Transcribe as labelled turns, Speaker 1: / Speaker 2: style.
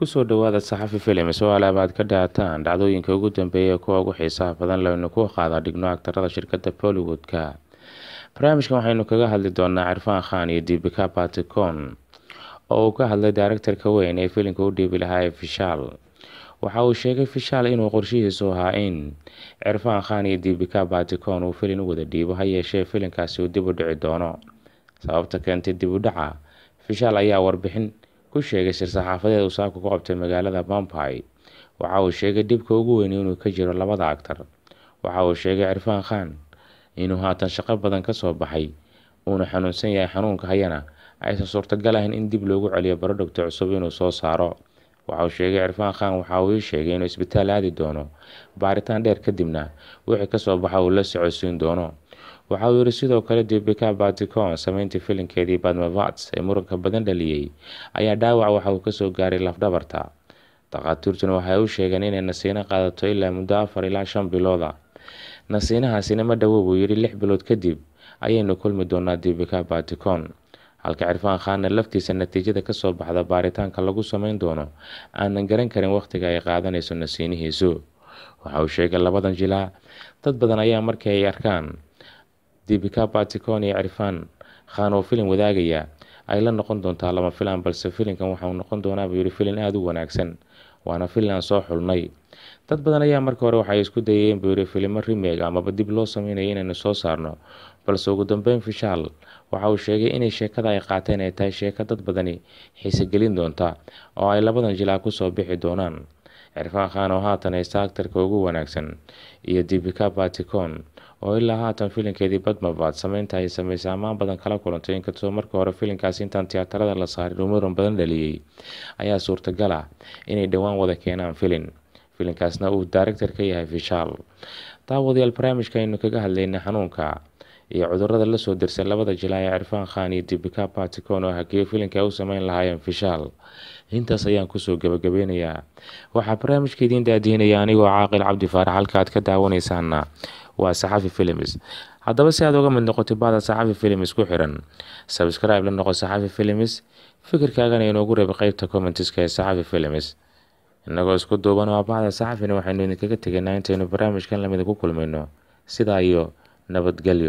Speaker 1: kusoo dhawaada saxafi Flim soo alaabaad ka dhaataan dhacdooyinka ugu dambeeyay kuwa ugu xiisaha badan lehna ku qaada dhigno aktarada shirkadda Bollywood-ka. Barnaamijkan waxaynu kaga hadli doonaa Irfana iyo Deepika oo uu ka hadlay director-ka weyn ee filimka u dhiibi lahaa Vishal. Waxa uu sheegay Vishal inuu qorshihiisu ahaa in Irfana iyo Deepika uu filim u wada dhiibo ha yeeshee filimkaasi uu dib u dhici doono. Sababta keentay dib u dhaca Vishal ayaa warbixin ku sheegay saxaafadeed uu saaka ku qabtay magaalada Mumbai. Waxa uu sheegay dibka ugu weyn inuu ka jiro labada actor. Waxa uu sheegay Irfana inuu haatan shaqo badan ka soo baxay uuna xanuunsan yahay xanuunka hayana aysan suurtagal ahayn in dib loogu celiyo product cusub inuu soo saaro. Waxa uu sheegay Irfana waxa uu sheegay inuu isbitaal aadi doono baaritaan dheer kadibna wixii ka soo baxa uu la socodsiin doono. Waxa uu yiri sidoo kale Deepika sameyntii filimkeedii Dhaawac ee muranka badan dhaliyay ayaa dhaawac waxa uu ka soo gaaray lafdhabarta. Dhaqaatiirtuna waxay u sheegeen inay nasiino qaadato ilaa muddo 4 ilaa 5 bilood. Nasiinahaasina ma dhawo buu yiri 6 bilood kadib ayaynu kulmi doonaa Deepika halka Irfana laftiisa natiijada ka soo baxda baaritaanka lagu sameyn doono aanan garan karin waqtiga ay qaadanayso nasiinihiisu. Waxa uu sheegay labadan jilaa dad badan ayaa markii ay arkaan Deepika iyo Irfana oo filim wadaagaya ay la noqon doontaa lama filaan balse filimkan waxa uu noqon doonaa buu yiri filim aad u wanaagsan waana filim aan soo xulnay. Dad badan ayaa markii hore waxay isku dayeen buu yiri filim remake ama dib loo sameeyo inaynu soo saarno balse ugu dambeyn Vishal waxa uu sheegay in sheekada ay qaateen ay tahay sheeko dad badani xiiso gelin doonta oo ay labadan jilaa ku soo bixi doonaan. Irfana oo haatan ay actor-ka ugu wanaagsan iyo Deepika oo ilaa haatan filimkeedii sameynta ay sameysay amaan badan kala kulantay inkastoo markii hore filimkaasi intaan tiyaatarada la saarin muran badan dhaliyay ayaa suurtagal ah inay dhawaan wada keenaan filimkaasna uu director ka yahay Vishal. Daawadayaal barnaamijka aynu kaga hadlaynay xanuunka iyo cudurrada la soo dirsan labada jilaa ee Irfana iyo Deepika oo hakiyo filimka uu sameyn lahaayeen Vishal. intaas ayaan kusoo gabagabeynayaa. Waxaa barnaamijka idin daadiinaya anigoo Caaqil Cabdi Faarax halka aad ka daawanaysaana waa saxafi Films. haddaba si aad uga mid noqotid baada saxafi Films ku xiran subscribe la noqo saxafi Films fikirkaagana inoogu reeb qaybta comments-ka ee saxafi Films. inagoo isku duuban waa baada saxafina waxaynu idinkaga tegaynaa intaynu barnaamijkan lamid ku kulmayno sidaa iyo nabadgelyo.